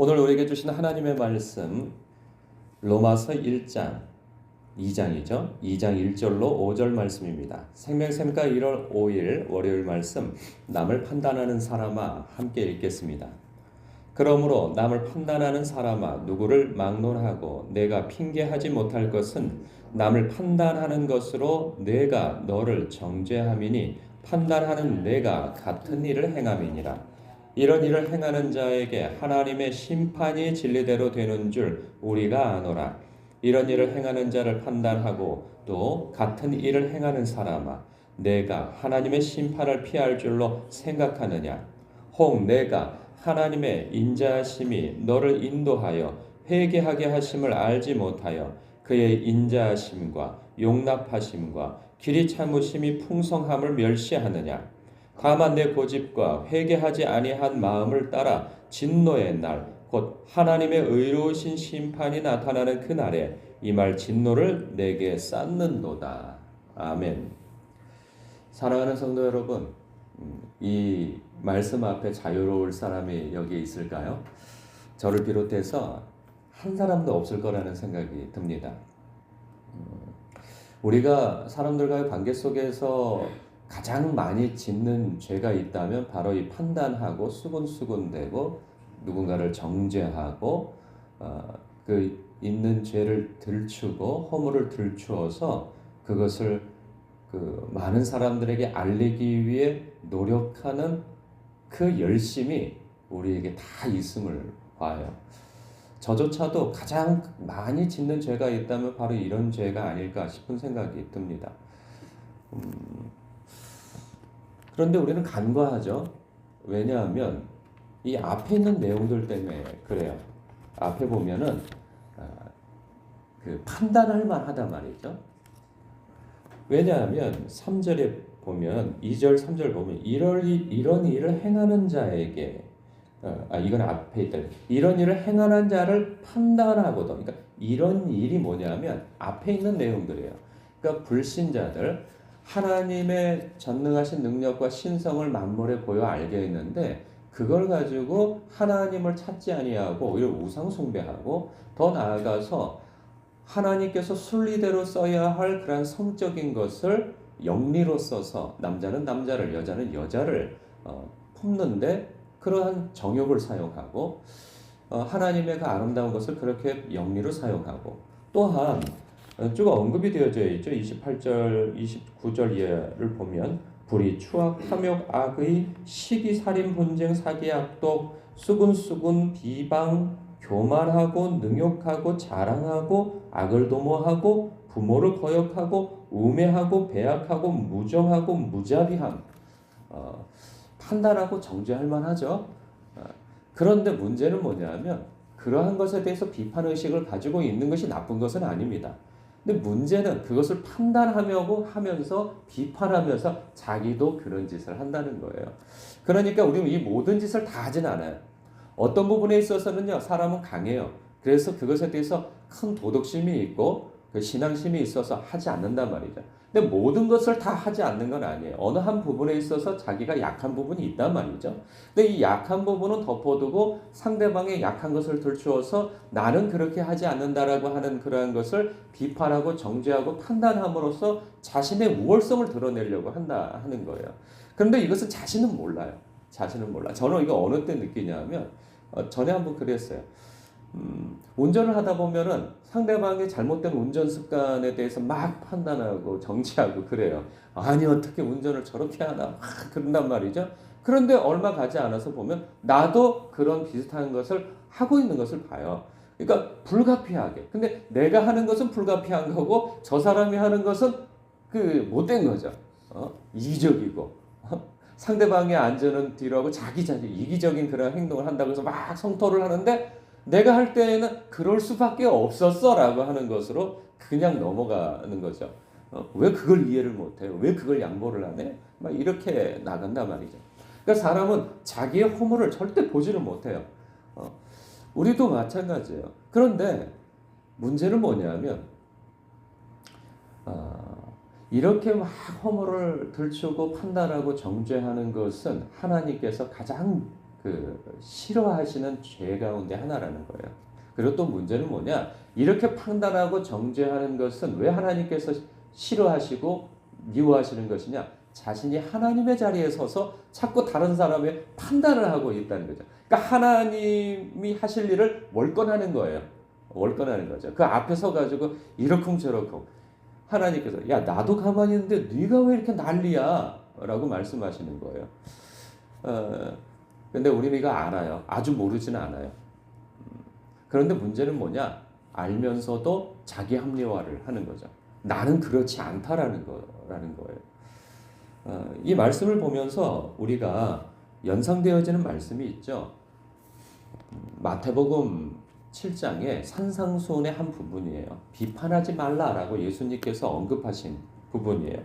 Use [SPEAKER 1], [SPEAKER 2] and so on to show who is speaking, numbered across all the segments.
[SPEAKER 1] 오늘 우리에게 주신 하나님의 말씀 로마서 1장 2장이죠. 2장 1절로 5절 말씀입니다. 생명샘가 1월 5일 월요일 말씀 남을 판단하는 사람아 함께 읽겠습니다. 그러므로 남을 판단하는 사람아 누구를 막론하고 내가 핑계하지 못할 것은 남을 판단하는 것으로 내가 너를 정죄함이니 판단하는 내가 같은 일을 행함이니라. 이런 일을 행하는 자에게 하나님의 심판이 진리대로 되는 줄 우리가 아노라. 이런 일을 행하는 자를 판단하고 또 같은 일을 행하는 사람아 내가 하나님의 심판을 피할 줄로 생각하느냐. 혹 내가 하나님의 인자하심이 너를 인도하여 회개하게 하심을 알지 못하여 그의 인자하심과 용납하심과 길이 참으심이 풍성함을 멸시하느냐. 다만 내 고집과 회개하지 아니한 마음을 따라 진노의 날 곧 하나님의 의로우신 심판이 나타나는 그날에 이 말 진노를 내게 쌓는도다. 아멘. 사랑하는 성도 여러분, 이 말씀 앞에 자유로울 사람이 여기에 있을까요? 저를 비롯해서 한 사람도 없을 거라는 생각이 듭니다. 우리가 사람들과의 관계 속에서 가장 많이 짓는 죄가 있다면 바로 이 판단하고 수군수군대고 누군가를 정죄하고 그 있는 죄를 들추고 허물을 들추어서 그것을 그 많은 사람들에게 알리기 위해 노력하는 그 열심이 우리에게 다 있음을 봐요. 저조차도 가장 많이 짓는 죄가 있다면 바로 이런 죄가 아닐까 싶은 생각이 듭니다. 그런데 우리는 간과하죠. 왜냐하면 이 앞에 있는 내용들 때문에 그래요. 앞에 보면은 그 판단할 만하단 말이죠. 왜냐하면 3절에 보면 2절 3절 보면 이런 일을 행하는 자에게 이건 앞에 있다. 이런 일을 행하는 자를 판단하고도 그러니까 이런 일이 뭐냐면 앞에 있는 내용들이에요. 그러니까 불신자들 하나님의 전능하신 능력과 신성을 만물에 보여 알게 했는데 그걸 가지고 하나님을 찾지 아니하고 오히려 우상 숭배하고 더 나아가서 하나님께서 순리대로 써야 할 그런 성적인 것을 영리로 써서 남자는 남자를 여자는 여자를 품는데 그러한 정욕을 사용하고 하나님의 그 아름다운 것을 그렇게 영리로 사용하고 또한 쭉 언급이 되어져 있죠. 28절, 29절 예를 보면 불의, 추악, 탐욕, 악의, 시기, 살인, 분쟁, 사기, 악독, 수군수군, 비방, 교만하고 능욕하고 자랑하고 악을 도모하고 부모를 거역하고 우매하고 배악하고 무정하고 무자비함. 판단하고 정죄할 만하죠. 그런데 문제는 뭐냐면 그러한 것에 대해서 비판의식을 가지고 있는 것이 나쁜 것은 아닙니다. 근데 문제는 그것을 판단하면서 비판하면서 자기도 그런 짓을 한다는 거예요. 그러니까 우리는 이 모든 짓을 다 하진 않아요. 어떤 부분에 있어서는요, 사람은 강해요. 그래서 그것에 대해서 큰 도덕심이 있고 그 신앙심이 있어서 하지 않는단 말이죠. 근데 모든 것을 다 하지 않는 건 아니에요. 어느 한 부분에 있어서 자기가 약한 부분이 있단 말이죠. 근데 이 약한 부분은 덮어두고 상대방의 약한 것을 들추어서 나는 그렇게 하지 않는다라고 하는 그러한 것을 비판하고 정죄하고 판단함으로써 자신의 우월성을 드러내려고 한다 하는 거예요. 그런데 이것은 자신은 몰라요. 자신은 몰라. 저는 이거 어느 때 느끼냐면 전에 한번 그랬어요. 운전을 하다 보면은 상대방의 잘못된 운전 습관에 대해서 막 판단하고 정지하고 그래요. 아니 어떻게 운전을 저렇게 하나 막 그런단 말이죠. 그런데 얼마 가지 않아서 보면 나도 그런 비슷한 것을 하고 있는 것을 봐요. 그러니까 불가피하게. 근데 내가 하는 것은 불가피한 거고 저 사람이 하는 것은 그 못된 거죠. 이기적이고 상대방의 안전은 뒤로하고 자기 이기적인 그런 행동을 한다고 해서 막 성토를 하는데 내가 할 때에는 그럴 수밖에 없었어라고 하는 것으로 그냥 넘어가는 거죠. 왜 그걸 이해를 못해요? 왜 그걸 양보를 안 해? 막 이렇게 나간단 말이죠. 그러니까 사람은 자기의 허물을 절대 보지를 못해요. 우리도 마찬가지예요. 그런데 문제는 뭐냐면 이렇게 막 허물을 들추고 판단하고 정죄하는 것은 하나님께서 가장 싫어하시는 죄 가운데 하나라는 거예요. 그리고 또 문제는 뭐냐? 이렇게 판단하고 정죄하는 것은 왜 하나님께서 싫어하시고 미워하시는 것이냐? 자신이 하나님의 자리에 서서 자꾸 다른 사람의 판단을 하고 있다는 거죠. 그러니까 하나님이 하실 일을 월권하는 거예요. 월권하는 거죠. 그 앞에 서 가지고 이러쿵 저러쿵 하나님께서 야 나도 가만히 있는데 네가 왜 이렇게 난리야? 라고 말씀하시는 거예요. 근데 우리는 이거 알아요. 아주 모르지는 않아요. 그런데 문제는 뭐냐? 알면서도 자기 합리화를 하는 거죠. 나는 그렇지 않다라는 거예요. 이 말씀을 보면서 우리가 연상되어지는 말씀이 있죠. 마태복음 7장의 산상수훈의 한 부분이에요. 비판하지 말라라고 예수님께서 언급하신 부분이에요.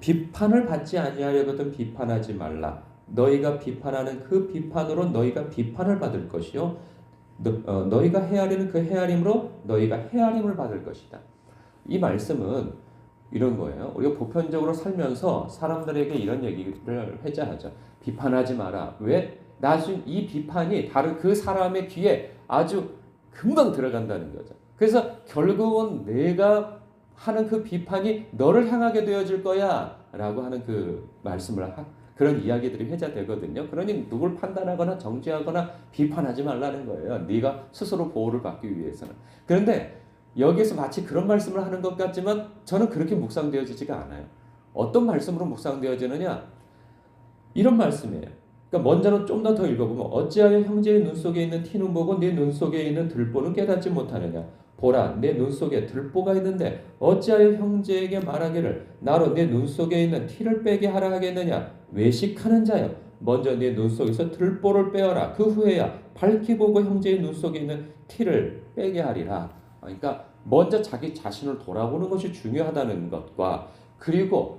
[SPEAKER 1] 비판을 받지 아니하려거든 비판하지 말라. 너희가 비판하는 그 비판으로 너희가 비판을 받을 것이요 너희가 헤아리는 그 헤아림으로 너희가 헤아림을 받을 것이다. 이 말씀은 이런 거예요. 우리가 보편적으로 살면서 사람들에게 이런 얘기를 회자하죠. 비판하지 마라. 왜? 나중에 이 비판이 다른 그 사람의 귀에 아주 금방 들어간다는 거죠. 그래서 결국은 내가 하는 그 비판이 너를 향하게 되어질 거야 라고 하는 그 말씀을 그런 이야기들이 회자되거든요. 그러니 누굴 판단하거나 정죄하거나 비판하지 말라는 거예요. 네가 스스로 보호를 받기 위해서는. 그런데 여기에서 마치 그런 말씀을 하는 것 같지만 저는 그렇게 묵상되어지지가 않아요. 어떤 말씀으로 묵상되어지느냐? 이런 말씀이에요. 그러니까 먼저는 좀 더 읽어보면 어찌하여 형제의 눈 속에 있는 티는 보고 네 눈 속에 있는 들보는 깨닫지 못하느냐? 보라, 내 눈 속에 들보가 있는데 어찌하여 형제에게 말하기를 나로 내 눈 속에 있는 티를 빼게 하라 하겠느냐? 외식하는 자여, 먼저 내 눈 속에서 들보를 빼어라. 그 후에야 밝히 보고 형제의 눈 속에 있는 티를 빼게 하리라. 그러니까 먼저 자기 자신을 돌아보는 것이 중요하다는 것과 그리고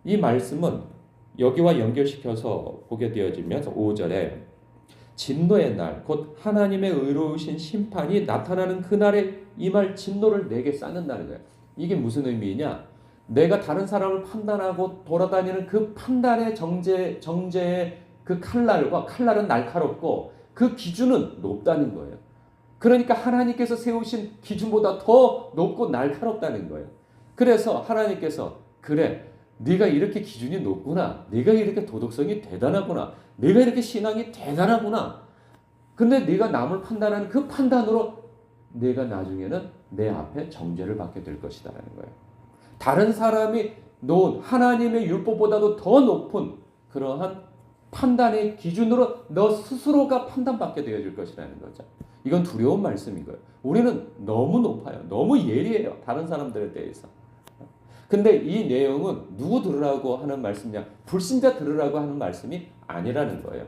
[SPEAKER 1] 이 말씀은 여기와 연결시켜서 보게 되어지면서 5절에 진노의 날, 곧 하나님의 의로우신 심판이 나타나는 그날에 임할 진노를 내게 쌓는다는 거예요. 이게 무슨 의미냐? 내가 다른 사람을 판단하고 돌아다니는 그 판단의 정죄의 그 칼날은 날카롭고 그 기준은 높다는 거예요. 그러니까 하나님께서 세우신 기준보다 더 높고 날카롭다는 거예요. 그래서 하나님께서 그래, 네가 이렇게 기준이 높구나. 네가 이렇게 도덕성이 대단하구나. 네가 이렇게 신앙이 대단하구나. 근데 네가 남을 판단하는 그 판단으로 네가 나중에는 내 앞에 정죄를 받게 될 것이다라는 거예요. 다른 사람이 놓은 하나님의 율법보다도 더 높은 그러한 판단의 기준으로 너 스스로가 판단받게 되어질 것이라는 거죠. 이건 두려운 말씀인 거예요. 우리는 너무 높아요. 너무 예리해요. 다른 사람들에 대해서. 근데 이 내용은 누구 들으라고 하는 말씀이냐? 불신자 들으라고 하는 말씀이 아니라는 거예요.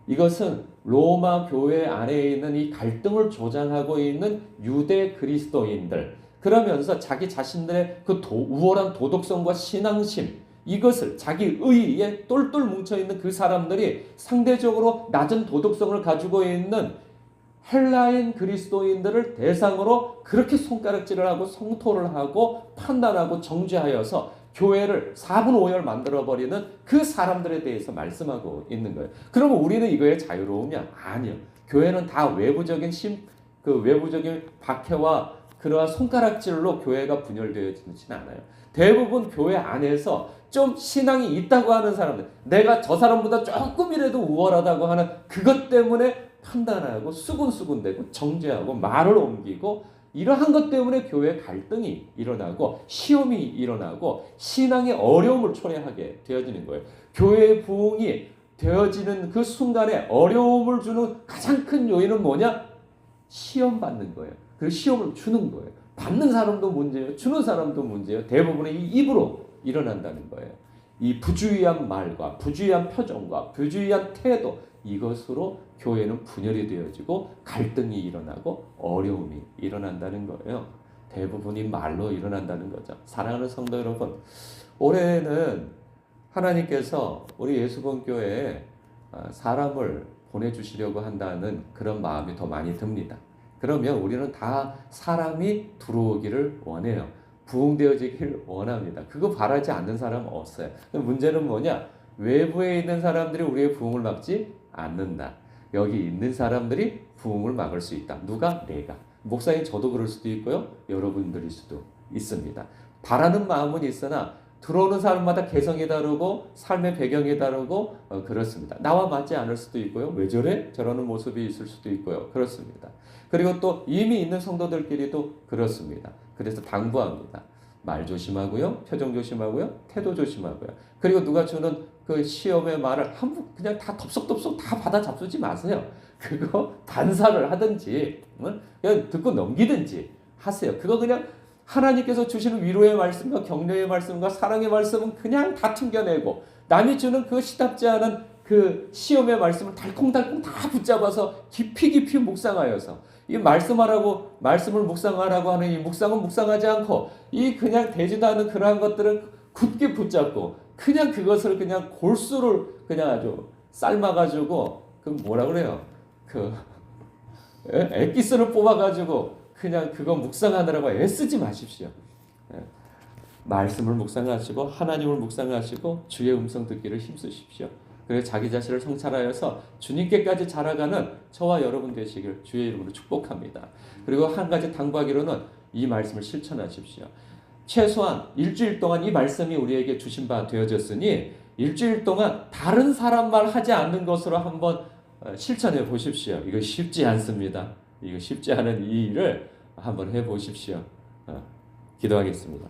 [SPEAKER 1] 이것은 로마 교회 안에 있는 이 갈등을 조장하고 있는 유대 그리스도인들, 그러면서 자기 자신들의 그 우월한 도덕성과 신앙심, 이것을 자기 의에 똘똘 뭉쳐있는 그 사람들이 상대적으로 낮은 도덕성을 가지고 있는 헬라인 그리스도인들을 대상으로 그렇게 손가락질을 하고 성토를 하고 판단하고 정죄하여서 교회를 4분 5열 만들어버리는 그 사람들에 대해서 말씀하고 있는 거예요. 그러면 우리는 이거에 자유로우냐? 아니요. 교회는 다 외부적인 외부적인 박해와 그러한 손가락질로 교회가 분열되어지지는 않아요. 대부분 교회 안에서 좀 신앙이 있다고 하는 사람들, 내가 저 사람보다 조금이라도 우월하다고 하는 그것 때문에 판단하고 수군수군대고 정죄하고 말을 옮기고 이러한 것 때문에 교회 갈등이 일어나고 시험이 일어나고 신앙의 어려움을 초래하게 되어지는 거예요. 교회의 부흥이 되어지는 그 순간에 어려움을 주는 가장 큰 요인은 뭐냐? 시험 받는 거예요. 그 시험을 주는 거예요. 받는 사람도 문제예요. 주는 사람도 문제예요. 대부분의 이 입으로 일어난다는 거예요. 이 부주의한 말과 부주의한 표정과 부주의한 태도, 이것으로 교회는 분열이 되어지고 갈등이 일어나고 어려움이 일어난다는 거예요. 대부분이 말로 일어난다는 거죠. 사랑하는 성도 여러분, 올해는 하나님께서 우리 예수본교회에 사람을 보내주시려고 한다는 그런 마음이 더 많이 듭니다. 그러면 우리는 다 사람이 들어오기를 원해요. 부흥되어지기를 원합니다. 그거 바라지 않는 사람은 없어요. 문제는 뭐냐? 외부에 있는 사람들이 우리의 부흥을 막지 않는다. 여기 있는 사람들이 부흥을 막을 수 있다. 누가? 내가. 목사님 저도 그럴 수도 있고요. 여러분들일 수도 있습니다. 바라는 마음은 있으나 들어오는 사람마다 개성이 다르고 삶의 배경이 다르고 그렇습니다. 나와 맞지 않을 수도 있고요. 왜 저래? 저러는 모습이 있을 수도 있고요. 그렇습니다. 그리고 또 이미 있는 성도들끼리도 그렇습니다. 그래서 당부합니다. 말 조심하고요. 표정 조심하고요. 태도 조심하고요. 그리고 누가 주는 그 시험의 말을 그냥 다 덥석덥석 다 받아 잡수지 마세요. 그거 반사를 하든지 그냥 듣고 넘기든지 하세요. 그거 그냥 하나님께서 주시는 위로의 말씀과 격려의 말씀과 사랑의 말씀은 그냥 다 튕겨내고 남이 주는 그 시답지 않은 그 시험의 말씀을 달콩달콩 다 붙잡아서 깊이 묵상하여서 이 말씀을 묵상하라고 하는 이 묵상은 묵상하지 않고 이 그냥 되지도 않은 그러한 것들은 굳게 붙잡고 그냥 그것을 그냥 골수를 그냥 아주 삶아가지고 그 뭐라 그래요? 그 엑기스를 뽑아가지고 그냥 그거 묵상하느라고 애쓰지 마십시오. 말씀을 묵상하시고 하나님을 묵상하시고 주의 음성 듣기를 힘쓰십시오. 그래서 자기 자신을 성찰하여서 주님께까지 자라가는 저와 여러분 되시길 주의 이름으로 축복합니다. 그리고 한 가지 당부하기로는 이 말씀을 실천하십시오. 최소한 일주일 동안 이 말씀이 우리에게 주신 바 되어졌으니 일주일 동안 다른 사람 말 하지 않는 것으로 한번 실천해 보십시오. 이거 쉽지 않습니다. 이거 쉽지 않은 이 일을 한번 해 보십시오. 기도하겠습니다.